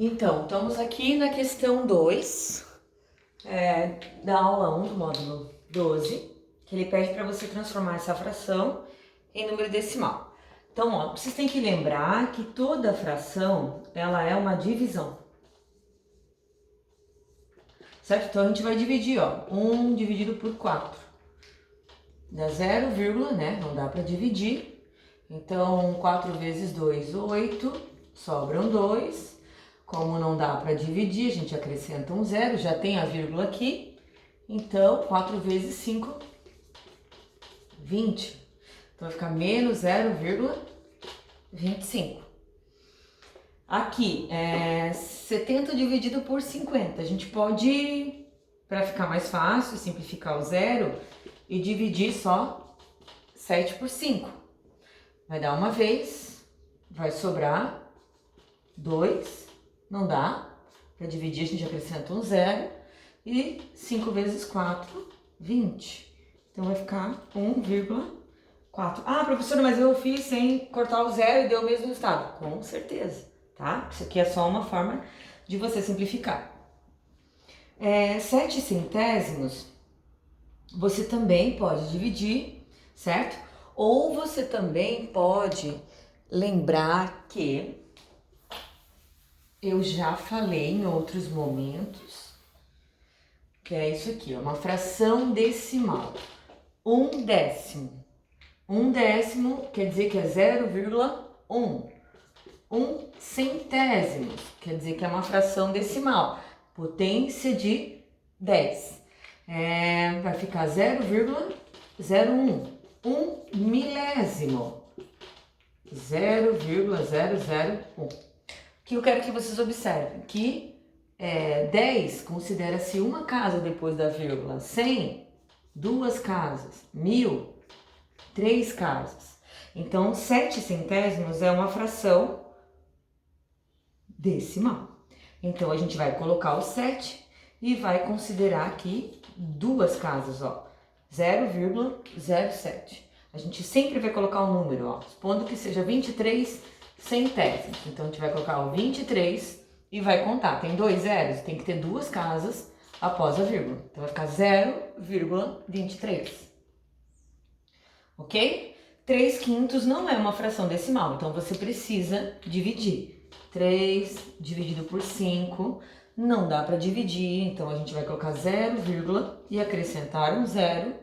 Então, estamos aqui na questão 2 da aula 1 do módulo 12, que ele pede para você transformar essa fração em número decimal. Então, ó, vocês têm que lembrar que toda fração, ela é uma divisão. Certo? Então, a gente vai dividir, ó, 1 dividido por 4. Dá 0, né? Não dá para dividir. Então, 4 vezes 2, 8, sobram 2. Como não dá para dividir, a gente acrescenta um 0, já tem a vírgula aqui. Então, 4 vezes 5, 20. Então, vai ficar menos 0,25. Aqui, 70 dividido por 50. A gente pode, para ficar mais fácil, simplificar o zero e dividir só 7 por 5. Vai dar uma vez, vai sobrar 2, não dá. Para dividir, a gente acrescenta um 0. E 5 vezes 4, 20. Então, vai ficar 1,4. Ah, professora, mas eu fiz sem cortar o 0 e deu o mesmo resultado. Com certeza, tá? Isso aqui é só uma forma de você simplificar. 7 centésimos, você também pode dividir, certo? Ou você também pode lembrar que eu já falei em outros momentos, que é isso aqui, ó, uma fração decimal. 1/10. 1/10 quer dizer que é 0,1. 1/100, quer dizer que é uma fração decimal. Potência de 10. Vai ficar 0,01. 1/1000. 0,001. O que eu quero que vocês observem? Que 10 considera-se uma casa depois da vírgula. 100, 2 casas. 1000, 3 casas. Então, 7 centésimos é uma fração decimal. Então, a gente vai colocar o 7 e vai considerar aqui 2 casas, ó. 0,07. A gente sempre vai colocar o número, ó, supondo que seja 23 centésimos. Então, a gente vai colocar o 23 e vai contar. Tem 2 zeros, tem que ter 2 casas após a vírgula. Então, vai ficar 0,23. Ok? 3/5 não é uma fração decimal, então você precisa dividir. 3 dividido por 5 não dá para dividir, então a gente vai colocar 0, e acrescentar um 0.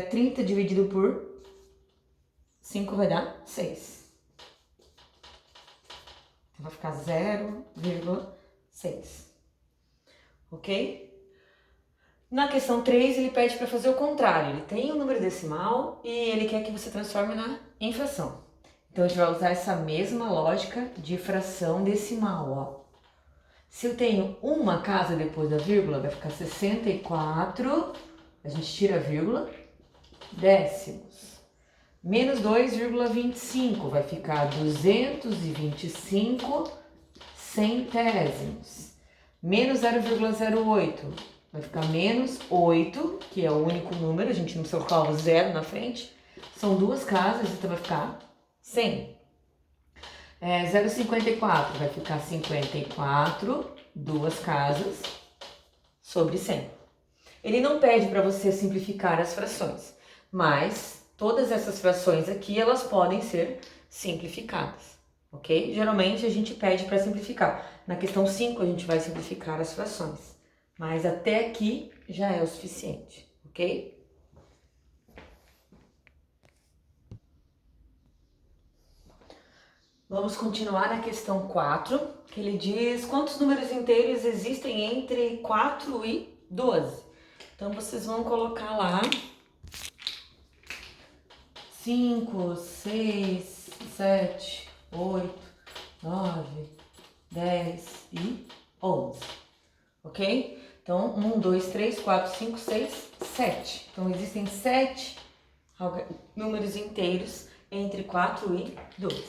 30 dividido por 5 vai dar 6. Então vai ficar 0,6. Ok? Na questão 3, ele pede para fazer o contrário. Ele tem um número decimal e ele quer que você transforme em fração. Então, a gente vai usar essa mesma lógica de fração decimal, ó. Se eu tenho uma casa depois da vírgula, vai ficar 64, a gente tira a vírgula, décimos. Menos 2,25, vai ficar 225 centésimos. Menos 0,08. Vai ficar menos 8, que é o único número, a gente não precisa colocar o 0 na frente. São 2 casas, então vai ficar 100. 0,54 vai ficar 54, 2 casas, sobre 100. Ele não pede para você simplificar as frações, mas todas essas frações aqui, elas podem ser simplificadas, ok? Geralmente a gente pede para simplificar. Na questão 5 a gente vai simplificar as frações. Mas até aqui já é o suficiente, ok? Vamos continuar na questão 4, que ele diz quantos números inteiros existem entre 4 e 12. Então, vocês vão colocar lá 5, 6, 7, 8, 9, 10 e 11, ok? Então, 1, 2, 3, 4, 5, 6, 7. Então, existem 7 números inteiros entre 4 e 12.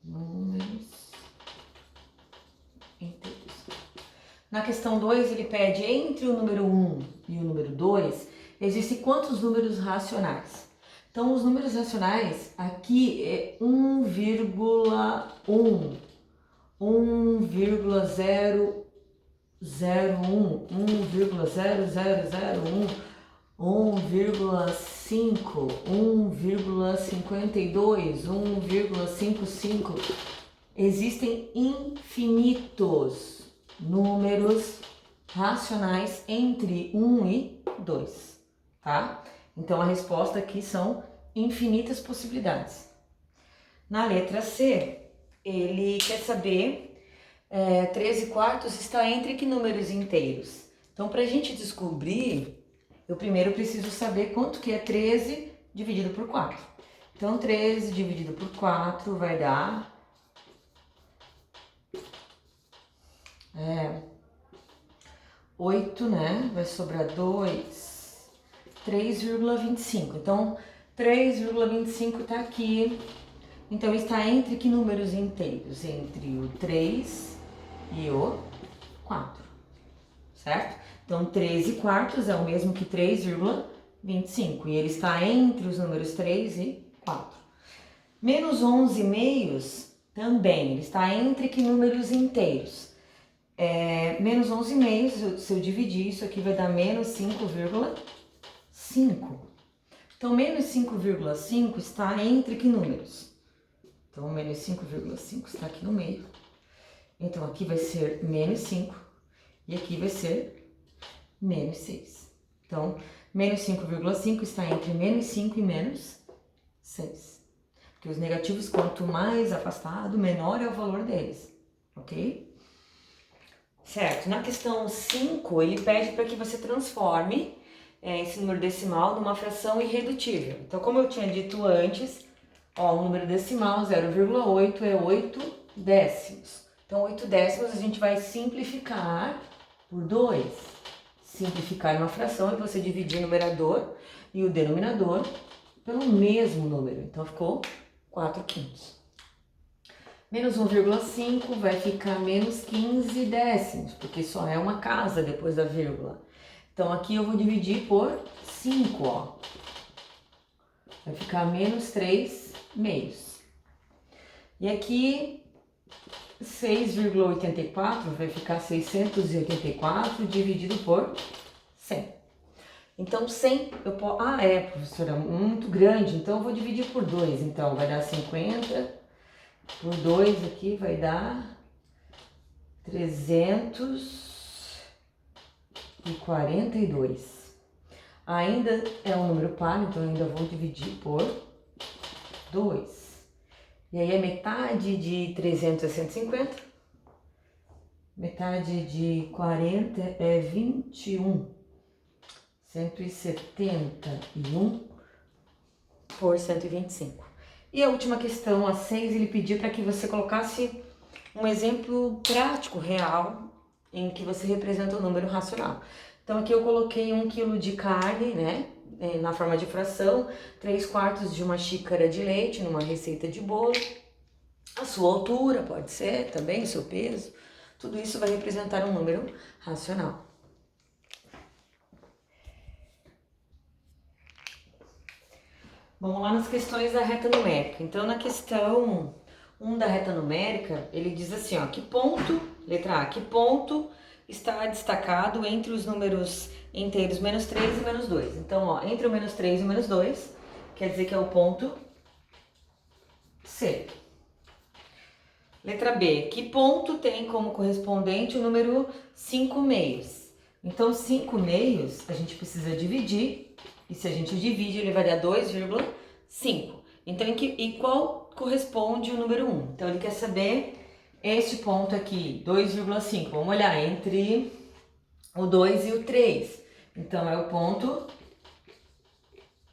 Números inteiros. Na questão 2, ele pede entre o número 1 e o número 2, existem quantos números racionais? Então, os números racionais aqui é 1,1. 1,001, 1,0001, 1,5, 1,52, 1,55. Existem infinitos números racionais entre 1 e 2, tá? Então a resposta aqui são infinitas possibilidades. Na letra C, ele quer saber 13 quartos está entre que números inteiros? Então, para a gente descobrir, eu primeiro preciso saber quanto que é 13 dividido por 4. Então, 13 dividido por 4 vai dar 8, né? Vai sobrar 2, 3,25. Então, 3,25 está aqui. Então, está entre que números inteiros? Entre o 3 e o 4, certo? Então, 13 quartos é o mesmo que 3,25. E ele está entre os números 3 e 4. Menos 11 meios também, ele está entre que números inteiros? Menos 11 meios, se eu dividir isso aqui, vai dar menos 5,5. Então, menos 5,5 está entre que números? Então, menos 5,5 está aqui no meio. Então, aqui vai ser menos 5 e aqui vai ser menos 6. Então, menos 5,5 está entre menos 5 e menos 6. Porque os negativos, quanto mais afastado, menor é o valor deles, ok? Certo, na questão 5, ele pede para que você transforme esse número decimal numa fração irredutível. Então, como eu tinha dito antes, o número decimal 0,8 é 8 décimos. Então, 8 décimos a gente vai simplificar por 2. Simplificar uma fração é você dividir o numerador e o denominador pelo mesmo número. Então, ficou 4 quintos. Menos 1,5 vai ficar menos 15 décimos, porque só é uma casa depois da vírgula. Então, aqui eu vou dividir por 5, ó. Vai ficar menos 3 meios. E aqui, 6,84 vai ficar 684 dividido por 100. Então, 100, eu posso... professora, muito grande, então eu vou dividir por 2. Então, vai dar 50... Por 2 aqui vai dar 342. Ainda é um número par, então eu ainda vou dividir por 2. E aí a metade de 300 é 150. Metade de 40 é 21. 171 por 125. E a última questão, a 6, ele pediu para que você colocasse um exemplo prático, real, em que você representa o número racional. Então, aqui eu coloquei 1 quilo de carne, né, na forma de fração, 3 quartos de uma xícara de leite numa receita de bolo, a sua altura pode ser também, o seu peso, tudo isso vai representar um número racional. Vamos lá nas questões da reta numérica. Então, na questão 1 da reta numérica, ele diz assim, ó, que ponto, letra A, que ponto está destacado entre os números inteiros menos 3 e menos 2? Então, ó, entre o menos 3 e o menos 2, quer dizer que é o ponto C. Letra B, que ponto tem como correspondente o número 5 meios? Então, 5 meios a gente precisa dividir. E se a gente divide, ele vai dar 2,5. Então, e qual corresponde o número 1? Então, ele quer saber este ponto aqui, 2,5. Vamos olhar entre o 2 e o 3. Então, é o ponto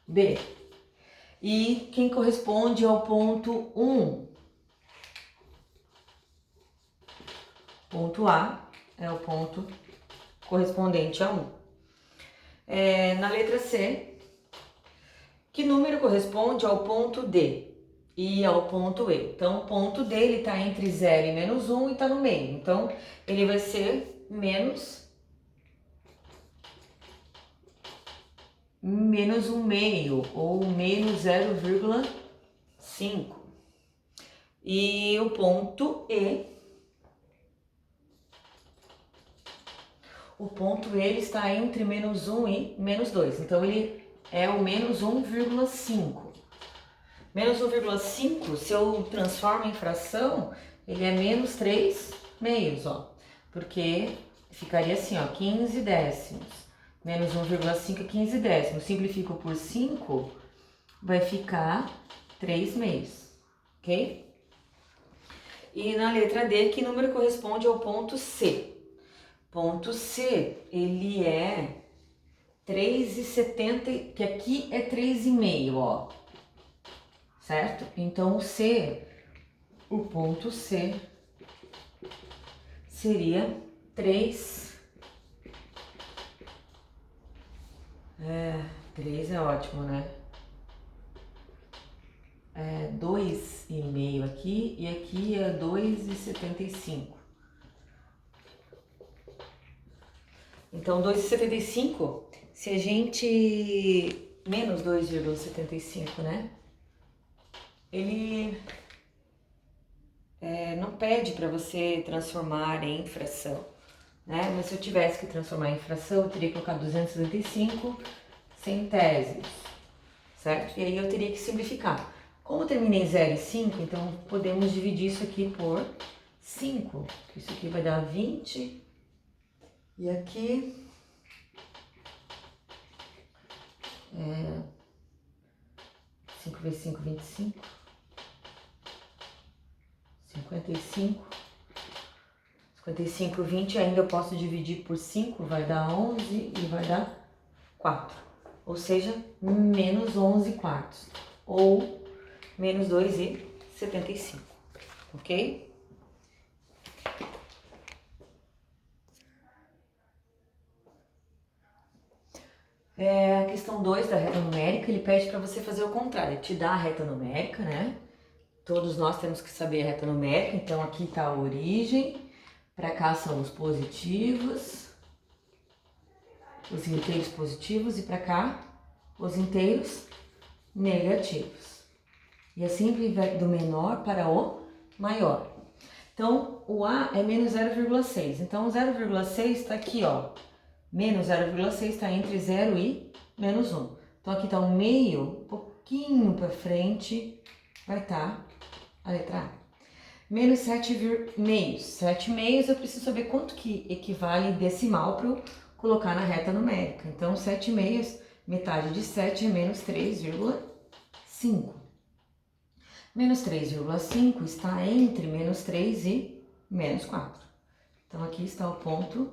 B. E quem corresponde ao ponto 1? Ponto A é o ponto correspondente a 1. Na letra C, que número corresponde ao ponto D e ao ponto E? Então, o ponto D ele está entre 0 e menos 1 e está no meio. Então, ele vai ser menos 1 meio ou menos 0,5. E o ponto E o ponto ele está entre menos 1 e menos 2. Então, ele é o menos 1,5. Menos 1,5, se eu transformo em fração, ele é menos 3 meios, ó. Porque ficaria assim, ó, 15 décimos. Menos 1,5 é 15 décimos. Simplifico por 5, vai ficar 3 meios, ok? E na letra D, que número corresponde ao ponto C? Ponto C, ele é 3,70, que aqui é 3,5, ó. Certo? Então, o ponto C seria 3. 3 é ótimo, né? 2,5 aqui e aqui é 2,75. Então, 2,75, se a gente... menos 2,75, né? Ele não pede para você transformar em fração, né? Mas se eu tivesse que transformar em fração, eu teria que colocar 275 centésimos, certo? E aí eu teria que simplificar. Como eu terminei em 0 e 5, então podemos dividir isso aqui por 5. Isso aqui vai dar 20. E aqui 5 vezes 5, 25. 55. 55, 20, ainda eu posso dividir por 5, vai dar 11 e vai dar 4. Ou seja, menos 11 quartos. Ou menos 2,75, ok? A questão 2 da reta numérica, ele pede para você fazer o contrário, ele te dá a reta numérica, né? Todos nós temos que saber a reta numérica, então aqui está a origem, para cá são os positivos, os inteiros positivos, e para cá os inteiros negativos. E assim vai do menor para o maior. Então, o A é menos 0,6. Então, o 0,6 está aqui, ó. Menos 0,6 está entre 0 e menos 1. Então, aqui está o meio, um pouquinho para frente, vai estar a letra A. Menos 7 meios. 7 meios eu preciso saber quanto que equivale decimal para eu colocar na reta numérica. Então, 7 meios, metade de 7 é menos 3,5. Menos 3,5 está entre menos 3 e menos 4. Então, aqui está o ponto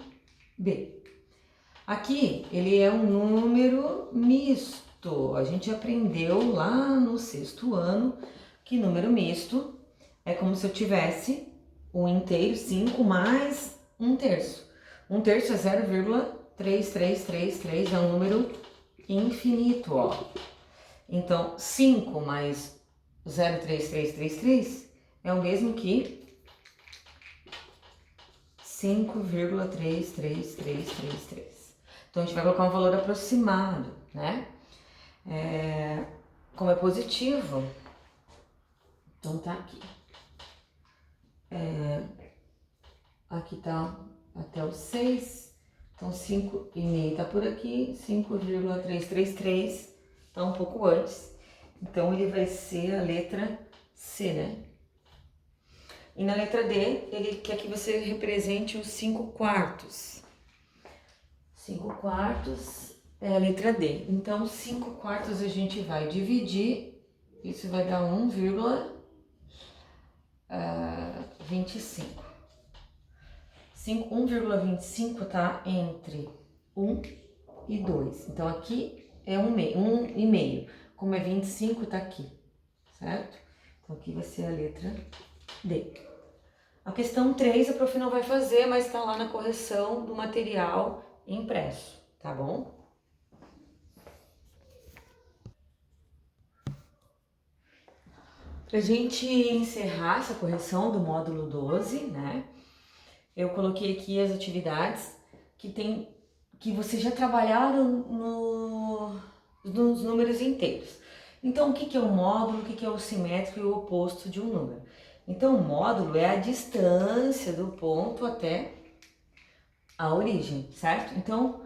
B. Aqui, ele é um número misto. A gente aprendeu lá no 6º ano que número misto é como se eu tivesse um inteiro, 5, mais 1/3. 1/3 é 0,3333, é um número infinito, ó. Então, 5 mais 0,3333 é o mesmo que 5,33333. Então, a gente vai colocar um valor aproximado, né? Como é positivo, então tá aqui. Aqui tá até o 6, então 5,5 tá por aqui, 5,333 tá um pouco antes. Então, ele vai ser a letra C, né? E na letra D, ele quer que você represente os 5 quartos. 5 quartos é a letra D. Então, 5 quartos a gente vai dividir, isso vai dar 1,25. 1,25 tá entre 1 e 2. Então, aqui é 1,5. Como é 25, tá aqui, certo? Então, aqui vai ser a letra D. A questão 3 a prof não vai fazer, mas tá lá na correção do material impresso, tá bom? Pra gente encerrar essa correção do módulo 12, né? Eu coloquei aqui as atividades que vocês já trabalharam nos números inteiros. Então, o que é o módulo, o que é o simétrico e o oposto de um número? Então, o módulo é a distância do ponto até a origem, certo? Então,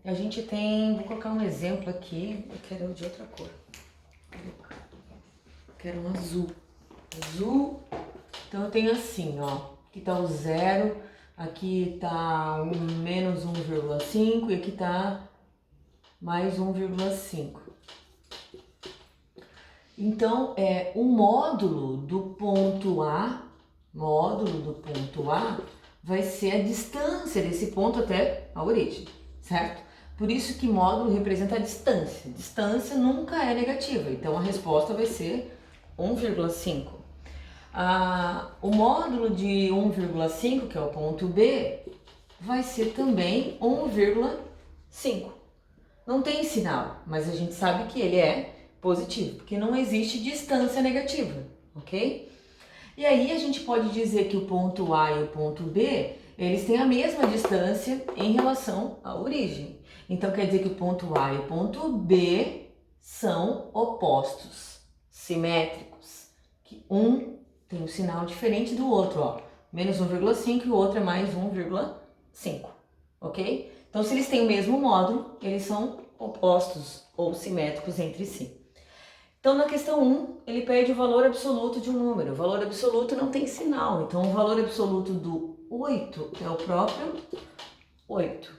a gente tem, vou colocar um exemplo aqui, eu quero de outra cor. Eu quero um azul. Azul, então eu tenho assim, ó, aqui tá o 0, aqui tá o menos 1,5 e aqui tá mais 1,5. Então, o módulo do ponto A vai ser a distância desse ponto até a origem, certo? Por isso que módulo representa a distância. Distância nunca é negativa, então a resposta vai ser 1,5. O módulo de 1,5, que é o ponto B, vai ser também 1,5. Não tem sinal, mas a gente sabe que ele é positivo, porque não existe distância negativa, ok? E aí a gente pode dizer que o ponto A e o ponto B, eles têm a mesma distância em relação à origem. Então quer dizer que o ponto A e o ponto B são opostos, simétricos, que um tem um sinal diferente do outro, ó, menos 1,5 e o outro é mais 1,5, ok? Então se eles têm o mesmo módulo, eles são opostos ou simétricos entre si. Então, na questão 1, ele pede o valor absoluto de um número. O valor absoluto não tem sinal, então o valor absoluto do 8 é o próprio 8.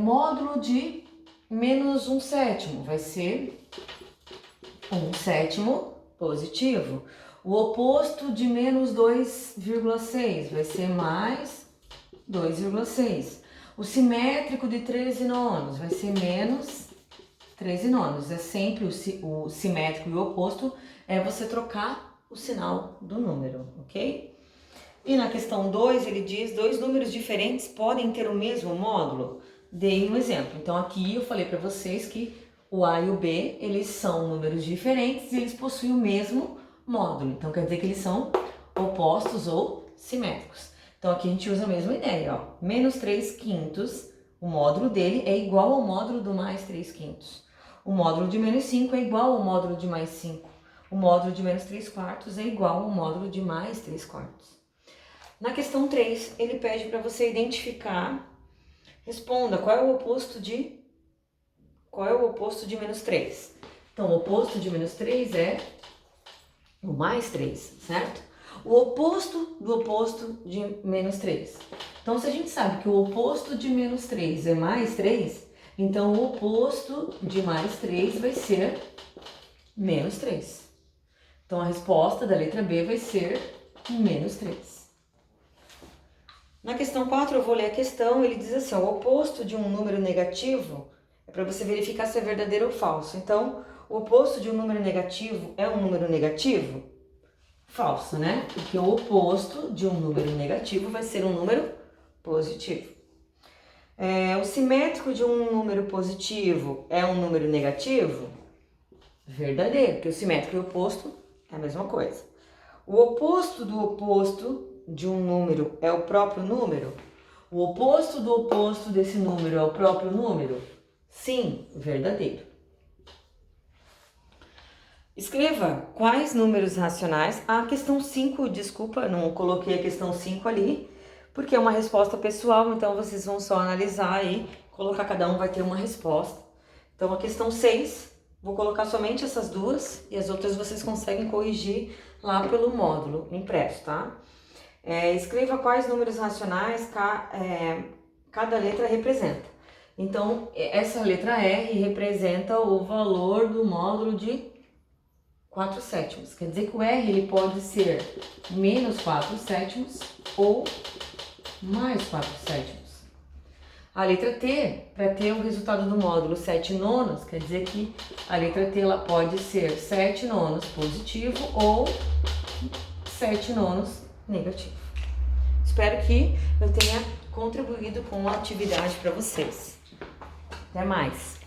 Módulo de menos 1/7 vai ser 1/7 positivo. O oposto de menos 2,6 vai ser mais 2,6. O simétrico de 13/9 vai ser menos 13/9. É sempre o simétrico e o oposto, é você trocar o sinal do número, ok? E na questão 2, ele diz, 2 números diferentes podem ter o mesmo módulo? Dei um exemplo. Então aqui eu falei para vocês que o A e o B, eles são números diferentes e eles possuem o mesmo módulo. Então quer dizer que eles são opostos ou simétricos. Então aqui a gente usa a mesma ideia, ó. Menos 3/5, o módulo dele é igual ao módulo do mais 3/5. O módulo de menos 5 é igual ao módulo de mais 5. O módulo de menos 3/4 é igual ao módulo de mais 3/4. Na questão 3, ele pede para você identificar, responda, qual é o oposto de menos 3? Então, o oposto de menos 3 é o mais 3, certo? O oposto do oposto de menos 3. Então, se a gente sabe que o oposto de menos 3 é mais 3, então o oposto de mais 3 vai ser menos 3. Então, a resposta da letra B vai ser menos 3. Na questão 4, eu vou ler a questão, ele diz assim, o oposto de um número negativo é para você verificar se é verdadeiro ou falso. Então, o oposto de um número negativo é um número negativo? Falso, né? Porque o oposto de um número negativo vai ser um número positivo. O simétrico de um número positivo é um número negativo? Verdadeiro, porque o simétrico e o oposto é a mesma coisa. O oposto do oposto de um número é o próprio número? O oposto do oposto desse número é o próprio número? Sim, verdadeiro. Escreva quais números racionais. A questão 5, desculpa, não coloquei a questão 5 ali, porque é uma resposta pessoal, então vocês vão só analisar e colocar, cada um vai ter uma resposta. Então a questão 6, vou colocar somente essas duas e as outras vocês conseguem corrigir lá pelo módulo impresso, tá? Escreva quais números racionais cada letra representa. Então, essa letra R representa o valor do módulo de 4/7. Quer dizer que o R ele pode ser menos 4/7 ou mais 4/7. A letra T, para ter o resultado do módulo 7/9, quer dizer que a letra T ela pode ser 7/9 positivo ou 7/9 negativo. Espero que eu tenha contribuído com a atividade para vocês. Até mais!